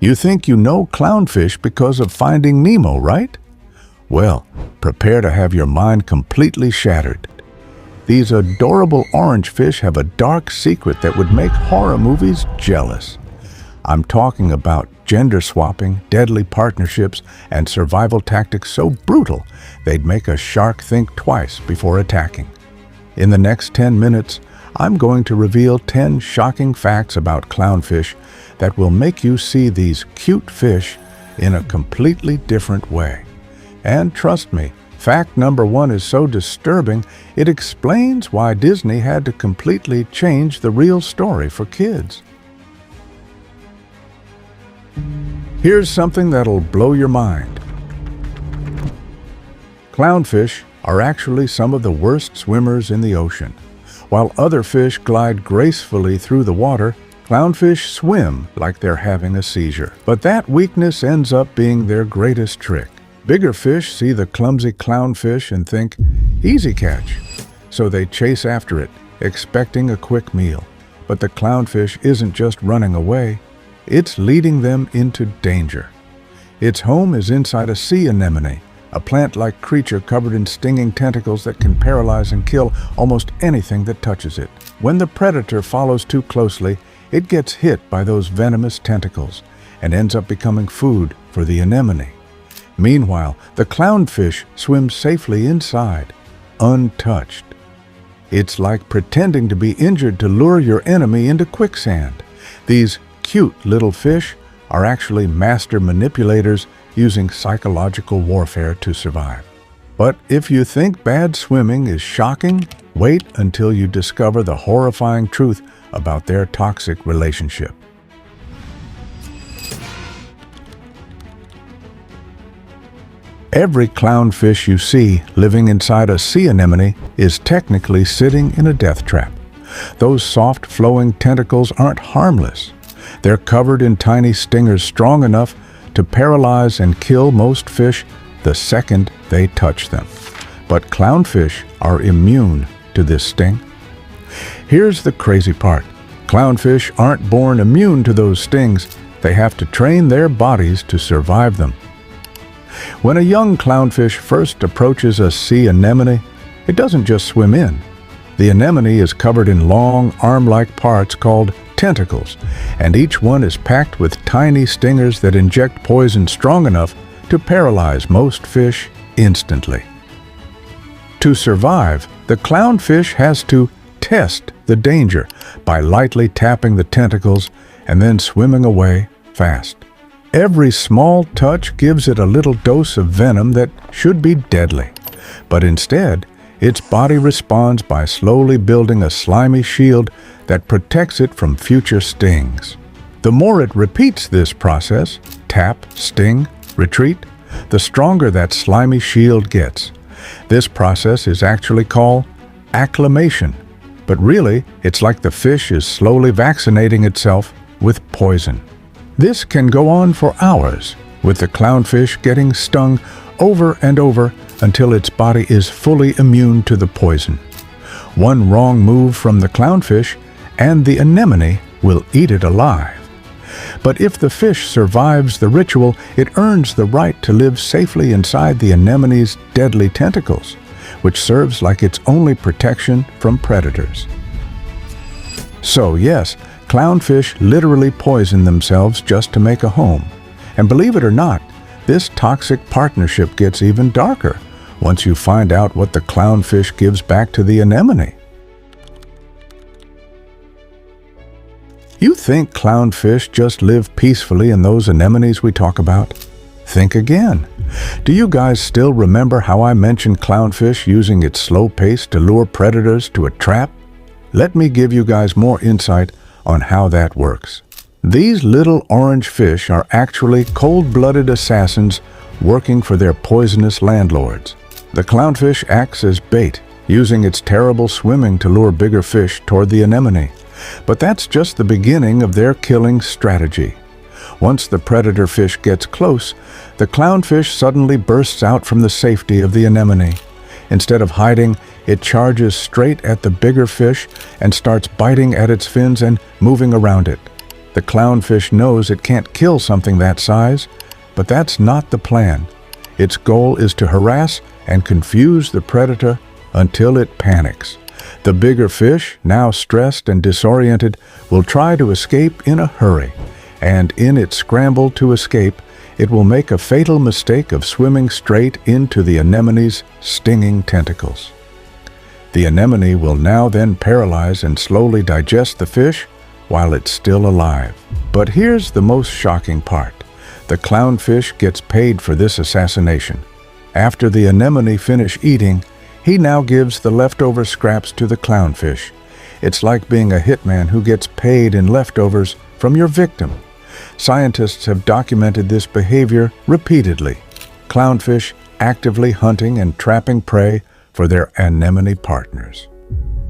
You think you know clownfish because of Finding Nemo, right? Well, prepare to have your mind completely shattered. These adorable orange fish have a dark secret that would make horror movies jealous. I'm talking about gender swapping, deadly partnerships, and survival tactics so brutal they'd make a shark think twice before attacking. In the next 10 minutes, I'm going to reveal 10 shocking facts about clownfish that will make you see these cute fish in a completely different way. And trust me, fact number 1 is so disturbing, it explains why Disney had to completely change the real story for kids. Here's something that'll blow your mind. Clownfish are actually some of the worst swimmers in the ocean. While other fish glide gracefully through the water, clownfish swim like they're having a seizure. But that weakness ends up being their greatest trick. Bigger fish see the clumsy clownfish and think, "Easy catch." So they chase after it, expecting a quick meal. But the clownfish isn't just running away, it's leading them into danger. Its home is inside a sea anemone, a plant-like creature covered in stinging tentacles that can paralyze and kill almost anything that touches it. When the predator follows too closely, it gets hit by those venomous tentacles and ends up becoming food for the anemone. Meanwhile, the clownfish swims safely inside, untouched. It's like pretending to be injured to lure your enemy into quicksand. These cute little fish are actually master manipulators using psychological warfare to survive. But if you think bad swimming is shocking, wait until you discover the horrifying truth about their toxic relationship. Every clownfish you see living inside a sea anemone is technically sitting in a death trap. Those soft, flowing tentacles aren't harmless. They're covered in tiny stingers strong enough to paralyze and kill most fish the second they touch them. But clownfish are immune to this sting. Here's the crazy part. Clownfish aren't born immune to those stings. They have to train their bodies to survive them. When a young clownfish first approaches a sea anemone, it doesn't just swim in. The anemone is covered in long, arm-like parts called tentacles, and each one is packed with tiny stingers that inject poison strong enough to paralyze most fish instantly. To survive, the clownfish has to test the danger by lightly tapping the tentacles and then swimming away fast. Every small touch gives it a little dose of venom that should be deadly, but instead, its body responds by slowly building a slimy shield that protects it from future stings. The more it repeats this process, tap, sting, retreat, the stronger that slimy shield gets. This process is actually called acclimation, but really, it's like the fish is slowly vaccinating itself with poison. This can go on for hours, with the clownfish getting stung over and over until its body is fully immune to the poison. One wrong move from the clownfish, and the anemone will eat it alive. But if the fish survives the ritual, it earns the right to live safely inside the anemone's deadly tentacles, which serves like its only protection from predators. So yes, clownfish literally poison themselves just to make a home. And believe it or not, this toxic partnership gets even darker once you find out what the clownfish gives back to the anemone. You think clownfish just live peacefully in those anemones we talk about? Think again. Do you guys still remember how I mentioned clownfish using its slow pace to lure predators to a trap? Let me give you guys more insight on how that works. These little orange fish are actually cold-blooded assassins working for their poisonous landlords. The clownfish acts as bait, using its terrible swimming to lure bigger fish toward the anemone. But that's just the beginning of their killing strategy. Once the predator fish gets close, the clownfish suddenly bursts out from the safety of the anemone. Instead of hiding, it charges straight at the bigger fish and starts biting at its fins and moving around it. The clownfish knows it can't kill something that size, but that's not the plan. Its goal is to harass and confuse the predator until it panics. The bigger fish, now stressed and disoriented, will try to escape in a hurry, and in its scramble to escape, it will make a fatal mistake of swimming straight into the anemone's stinging tentacles. The anemone will now then paralyze and slowly digest the fish while it's still alive. But here's the most shocking part. The clownfish gets paid for this assassination. After the anemone finish eating, he now gives the leftover scraps to the clownfish. It's like being a hitman who gets paid in leftovers from your victim. Scientists have documented this behavior repeatedly. Clownfish actively hunting and trapping prey for their anemone partners.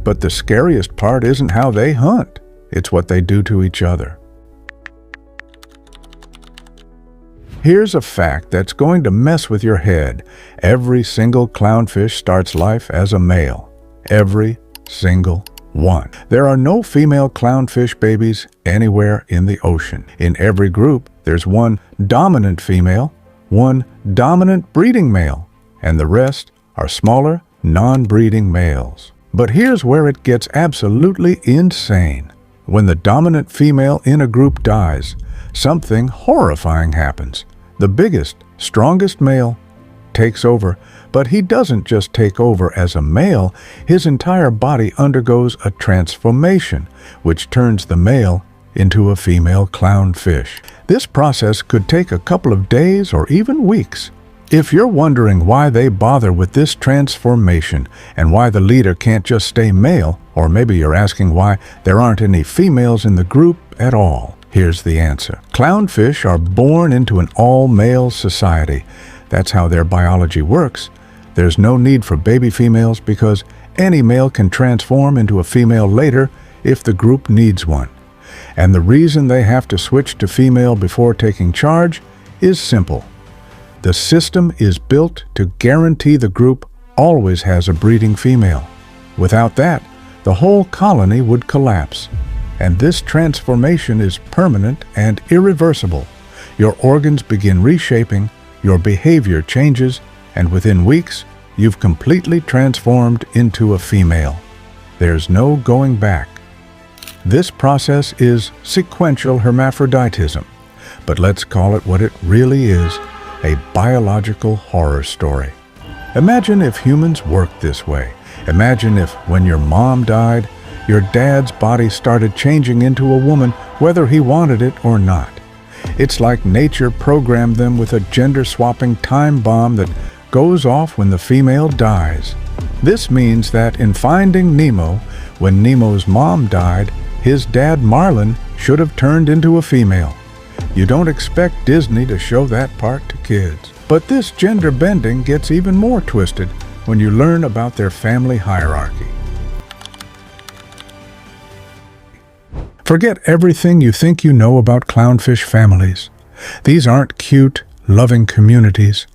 But the scariest part isn't how they hunt. It's what they do to each other. Here's a fact that's going to mess with your head. Every single clownfish starts life as a male. Every single one. There are no female clownfish babies anywhere in the ocean. In every group, there's one dominant female, one dominant breeding male, and the rest are smaller, non-breeding males. But here's where it gets absolutely insane. When the dominant female in a group dies, something horrifying happens. The biggest, strongest male takes over, but he doesn't just take over as a male. His entire body undergoes a transformation, which turns the male into a female clownfish. This process could take a couple of days or even weeks. If you're wondering why they bother with this transformation and why the leader can't just stay male, or maybe you're asking why there aren't any females in the group at all, here's the answer. Clownfish are born into an all-male society. That's how their biology works. There's no need for baby females because any male can transform into a female later if the group needs one. And the reason they have to switch to female before taking charge is simple. The system is built to guarantee the group always has a breeding female. Without that, the whole colony would collapse. And this transformation is permanent and irreversible. Your organs begin reshaping, your behavior changes, and within weeks, you've completely transformed into a female. There's no going back. This process is sequential hermaphroditism, but let's call it what it really is, a biological horror story. Imagine if humans worked this way. Imagine if, when your mom died, your dad's body started changing into a woman, whether he wanted it or not. It's like nature programmed them with a gender-swapping time bomb that goes off when the female dies. This means that in Finding Nemo, when Nemo's mom died, his dad Marlin should have turned into a female. You don't expect Disney to show that part to kids. But this gender bending gets even more twisted when you learn about their family hierarchy. Forget everything you think you know about clownfish families. These aren't cute, loving communities.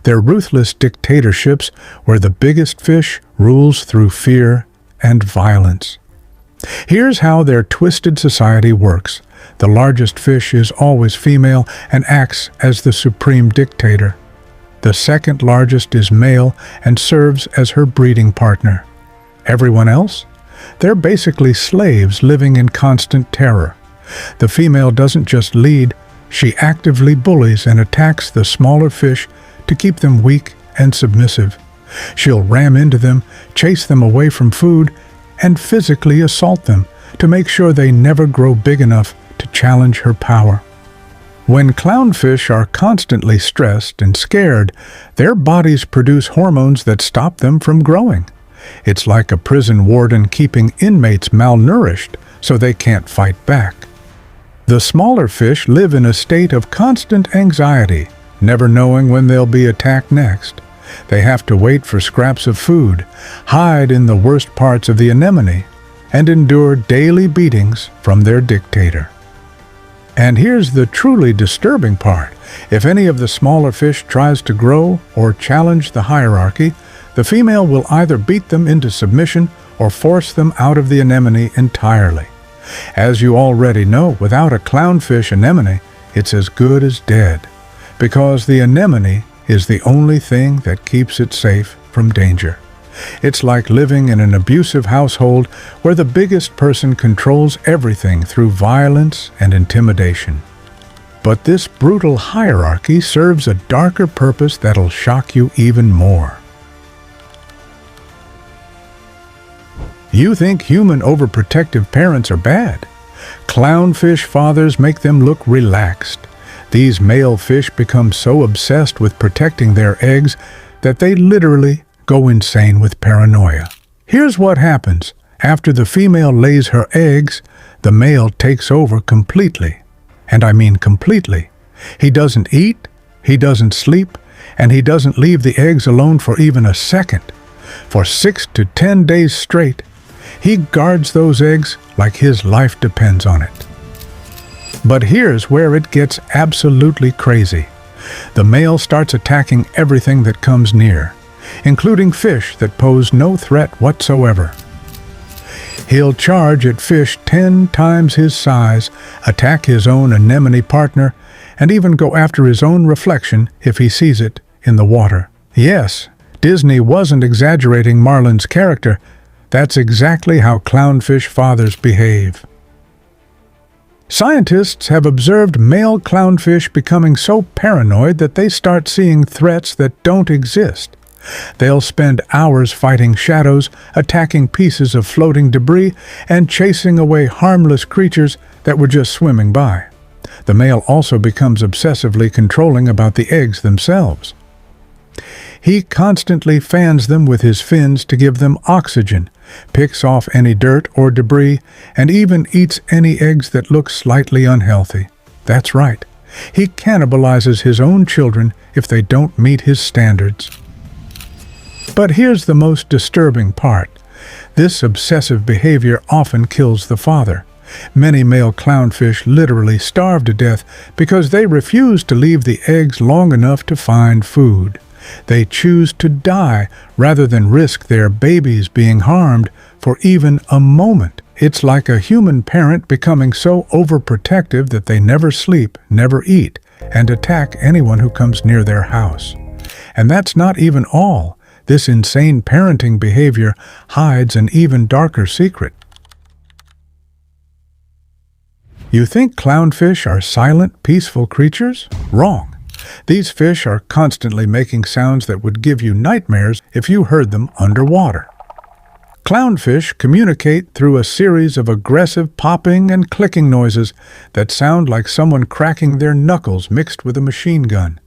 They're ruthless dictatorships where the biggest fish rules through fear and violence. Here's how their twisted society works. The largest fish is always female and acts as the supreme dictator. The second largest is male and serves as her breeding partner. Everyone else? They're basically slaves living in constant terror. The female doesn't just lead, she actively bullies and attacks the smaller fish to keep them weak and submissive. She'll ram into them, chase them away from food, and physically assault them to make sure they never grow big enough to challenge her power. When clownfish are constantly stressed and scared, their bodies produce hormones that stop them from growing. It's like a prison warden keeping inmates malnourished so they can't fight back. The smaller fish live in a state of constant anxiety, never knowing when they'll be attacked next. They have to wait for scraps of food, hide in the worst parts of the anemone, and endure daily beatings from their dictator. And here's the truly disturbing part. If any of the smaller fish tries to grow or challenge the hierarchy, the female will either beat them into submission or force them out of the anemone entirely. As you already know, without a clownfish anemone, it's as good as dead, because the anemone is the only thing that keeps it safe from danger. It's like living in an abusive household where the biggest person controls everything through violence and intimidation. But this brutal hierarchy serves a darker purpose that'll shock you even more. You think human overprotective parents are bad? Clownfish fathers make them look relaxed. These male fish become so obsessed with protecting their eggs that they literally go insane with paranoia. Here's what happens. After the female lays her eggs, the male takes over completely. And I mean completely. He doesn't eat, he doesn't sleep, and he doesn't leave the eggs alone for even a second. For 6 to 10 days straight, he guards those eggs like his life depends on it. But here's where it gets absolutely crazy. The male starts attacking everything that comes near, including fish that pose no threat whatsoever. He'll charge at fish 10 times his size, attack his own anemone partner, and even go after his own reflection if he sees it in the water. Yes, Disney wasn't exaggerating Marlin's character. That's exactly how clownfish fathers behave. Scientists have observed male clownfish becoming so paranoid that they start seeing threats that don't exist. They'll spend hours fighting shadows, attacking pieces of floating debris, and chasing away harmless creatures that were just swimming by. The male also becomes obsessively controlling about the eggs themselves. He constantly fans them with his fins to give them oxygen, picks off any dirt or debris, and even eats any eggs that look slightly unhealthy. That's right. He cannibalizes his own children if they don't meet his standards. But here's the most disturbing part. This obsessive behavior often kills the father. Many male clownfish literally starve to death because they refuse to leave the eggs long enough to find food. They choose to die rather than risk their babies being harmed for even a moment. It's like a human parent becoming so overprotective that they never sleep, never eat, and attack anyone who comes near their house. And that's not even all. This insane parenting behavior hides an even darker secret. You think clownfish are silent, peaceful creatures? Wrong. These fish are constantly making sounds that would give you nightmares if you heard them underwater. Clownfish communicate through a series of aggressive popping and clicking noises that sound like someone cracking their knuckles mixed with a machine gun.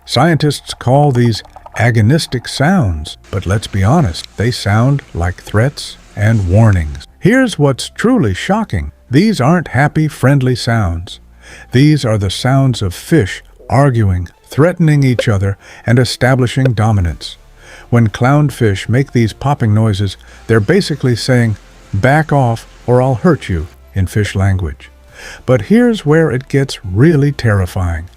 Scientists call these agonistic sounds, but let's be honest, they sound like threats and warnings. Here's what's truly shocking. These aren't happy, friendly sounds. These are the sounds of fish arguing, threatening each other, and establishing dominance. When clownfish make these popping noises, they're basically saying, "Back off or I'll hurt you," in fish language. But here's where it gets really terrifying.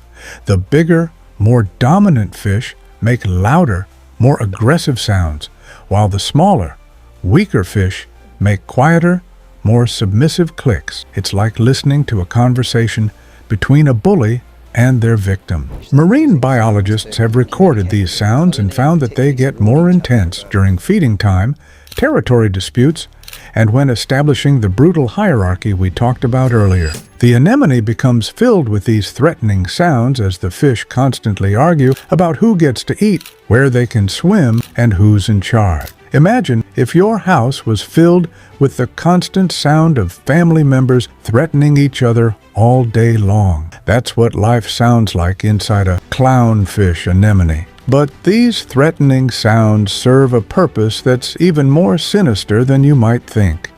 The bigger, more dominant fish make louder, more aggressive sounds, while the smaller, weaker fish make quieter, more submissive clicks. It's like listening to a conversation between a bully and their victim. Marine biologists have recorded these sounds and found that they get more intense during feeding time, territory disputes, and when establishing the brutal hierarchy we talked about earlier. The anemone becomes filled with these threatening sounds as the fish constantly argue about who gets to eat, where they can swim, and who's in charge. Imagine if your house was filled with the constant sound of family members threatening each other all day long. That's what life sounds like inside a clownfish anemone. But these threatening sounds serve a purpose that's even more sinister than you might think.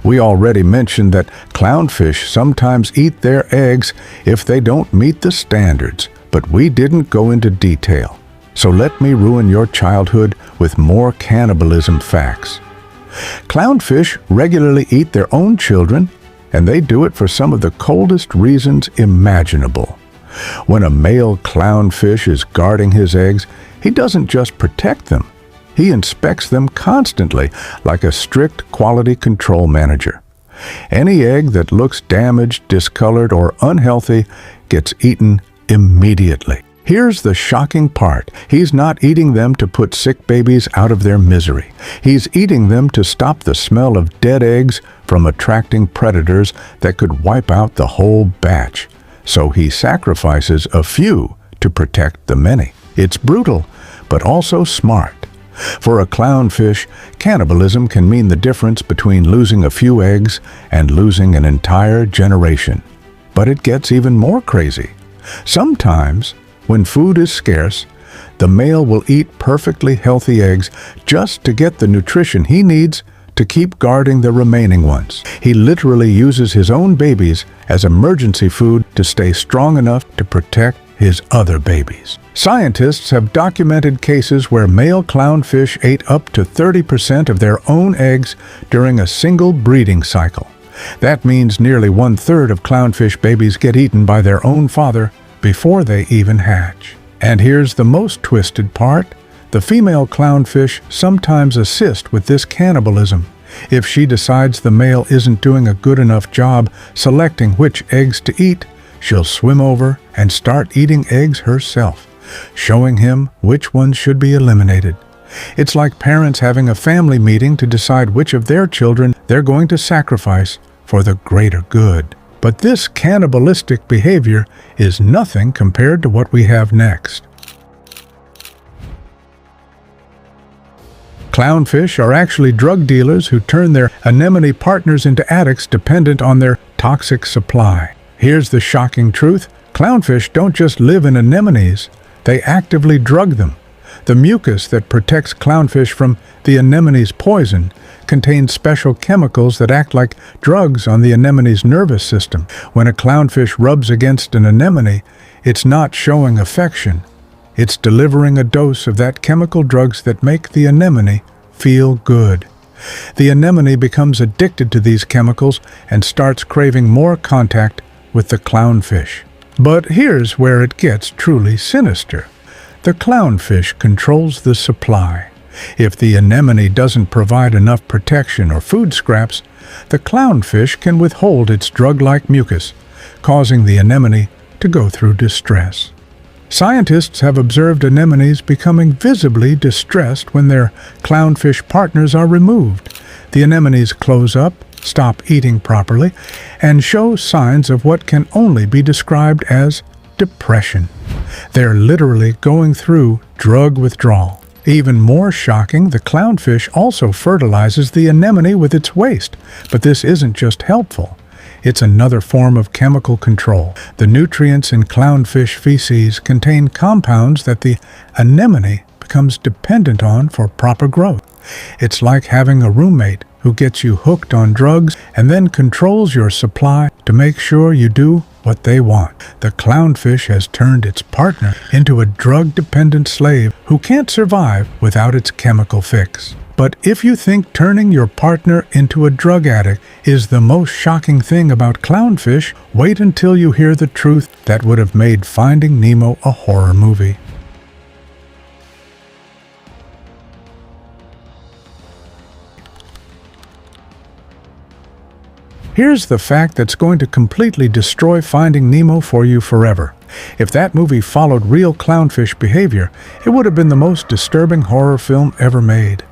We already mentioned that clownfish sometimes eat their eggs if they don't meet the standards, but we didn't go into detail. So let me ruin your childhood with more cannibalism facts. Clownfish regularly eat their own children, and they do it for some of the coldest reasons imaginable. When a male clownfish is guarding his eggs, he doesn't just protect them. He inspects them constantly, like a strict quality control manager. Any egg that looks damaged, discolored, or unhealthy gets eaten immediately. Here's the shocking part. He's not eating them to put sick babies out of their misery. He's eating them to stop the smell of dead eggs from attracting predators that could wipe out the whole batch. So he sacrifices a few to protect the many. It's brutal, but also smart. For a clownfish, cannibalism can mean the difference between losing a few eggs and losing an entire generation. But it gets even more crazy. Sometimes, when food is scarce, the male will eat perfectly healthy eggs just to get the nutrition he needs to keep guarding the remaining ones. He literally uses his own babies as emergency food to stay strong enough to protect his other babies. Scientists have documented cases where male clownfish ate up to 30% of their own eggs during a single breeding cycle. That means nearly 1/3 of clownfish babies get eaten by their own father before they even hatch. And here's the most twisted part. The female clownfish sometimes assist with this cannibalism. If she decides the male isn't doing a good enough job selecting which eggs to eat, she'll swim over and start eating eggs herself, showing him which ones should be eliminated. It's like parents having a family meeting to decide which of their children they're going to sacrifice for the greater good. But this cannibalistic behavior is nothing compared to what we have next. Clownfish are actually drug dealers who turn their anemone partners into addicts dependent on their toxic supply. Here's the shocking truth. Clownfish don't just live in anemones, they actively drug them. The mucus that protects clownfish from the anemone's poison contains special chemicals that act like drugs on the anemone's nervous system. When a clownfish rubs against an anemone, it's not showing affection. It's delivering a dose of that chemical drugs that make the anemone feel good. The anemone becomes addicted to these chemicals and starts craving more contact with the clownfish. But here's where it gets truly sinister. The clownfish controls the supply. If the anemone doesn't provide enough protection or food scraps, the clownfish can withhold its drug-like mucus, causing the anemone to go through distress. Scientists have observed anemones becoming visibly distressed when their clownfish partners are removed. The anemones close up, stop eating properly, and show signs of what can only be described as depression. They're literally going through drug withdrawal. Even more shocking, the clownfish also fertilizes the anemone with its waste. But this isn't just helpful. It's another form of chemical control. The nutrients in clownfish feces contain compounds that the anemone becomes dependent on for proper growth. It's like having a roommate who gets you hooked on drugs and then controls your supply to make sure you do what they want. The clownfish has turned its partner into a drug-dependent slave who can't survive without its chemical fix. But if you think turning your partner into a drug addict is the most shocking thing about clownfish, wait until you hear the truth that would have made Finding Nemo a horror movie. Here's the fact that's going to completely destroy Finding Nemo for you forever. If that movie followed real clownfish behavior, it would have been the most disturbing horror film ever made.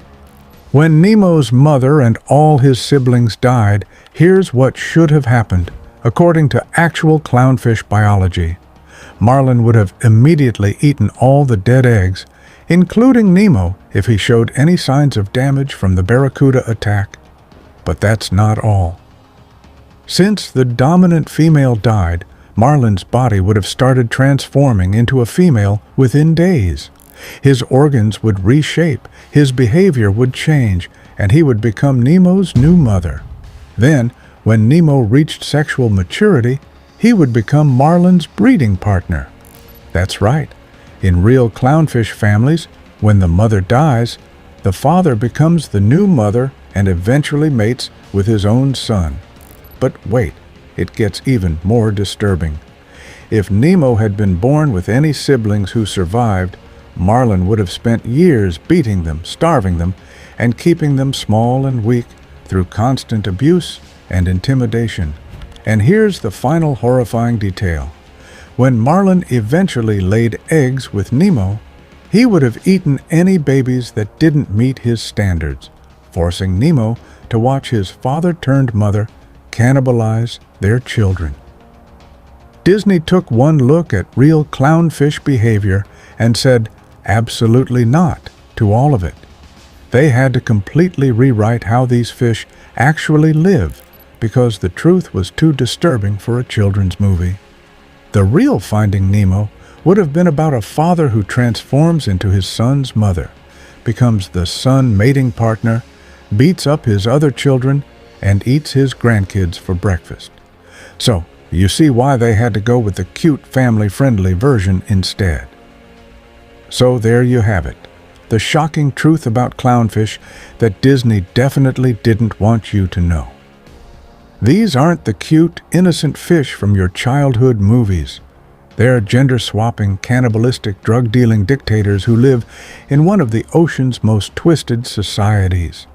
When Nemo's mother and all his siblings died, here's what should have happened. According to actual clownfish biology, Marlin would have immediately eaten all the dead eggs, including Nemo if he showed any signs of damage from the barracuda attack. But that's not all. Since the dominant female died, Marlin's body would have started transforming into a female within days. His organs would reshape, his behavior would change, and he would become Nemo's new mother. Then, when Nemo reached sexual maturity, he would become Marlin's breeding partner. That's right. In real clownfish families, when the mother dies, the father becomes the new mother and eventually mates with his own son. But wait, it gets even more disturbing. If Nemo had been born with any siblings who survived, Marlin would have spent years beating them, starving them, and keeping them small and weak through constant abuse and intimidation. And here's the final horrifying detail. When Marlin eventually laid eggs with Nemo, he would have eaten any babies that didn't meet his standards, forcing Nemo to watch his father-turned-mother cannibalize their children. Disney took one look at real clownfish behavior and said, absolutely not, to all of it. They had to completely rewrite how these fish actually live because the truth was too disturbing for a children's movie. The real Finding Nemo would have been about a father who transforms into his son's mother, becomes the son mating partner, beats up his other children, and eats his grandkids for breakfast. So, you see why they had to go with the cute, family-friendly version instead. So there you have it, the shocking truth about clownfish that Disney definitely didn't want you to know. These aren't the cute, innocent fish from your childhood movies. They're gender-swapping, cannibalistic, drug-dealing dictators who live in one of the ocean's most twisted societies.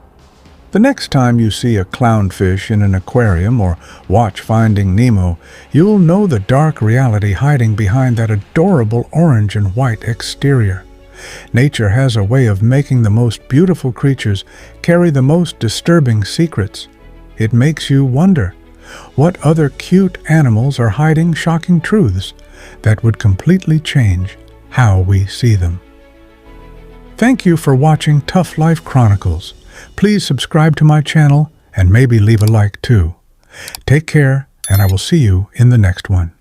The next time you see a clownfish in an aquarium or watch Finding Nemo, you'll know the dark reality hiding behind that adorable orange and white exterior. Nature has a way of making the most beautiful creatures carry the most disturbing secrets. It makes you wonder, what other cute animals are hiding shocking truths that would completely change how we see them? Thank you for watching Tough Life Chronicles. Please subscribe to my channel and maybe leave a like too. Take care, and I will see you in the next one.